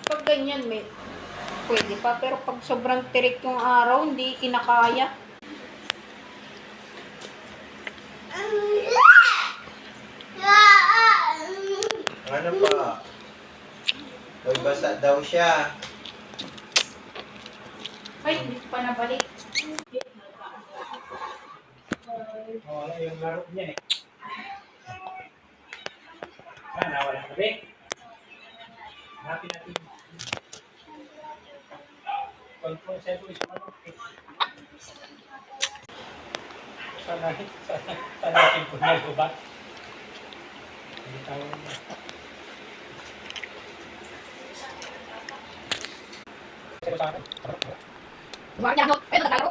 Pag ganyan, may pwede pa. Pero pag sobrang tirik yung araw, hindi kinakaya. Ano pa? Uy, basa daw siya. Ay, hindi ko pa nabalik. Wala yung laro niya eh. Nawala na rin. Hanapin natin. Control set is ano. Sana ko na ba? Hindi tayo na. Sa akin. Buwan niya ako. Ay, naglalaro.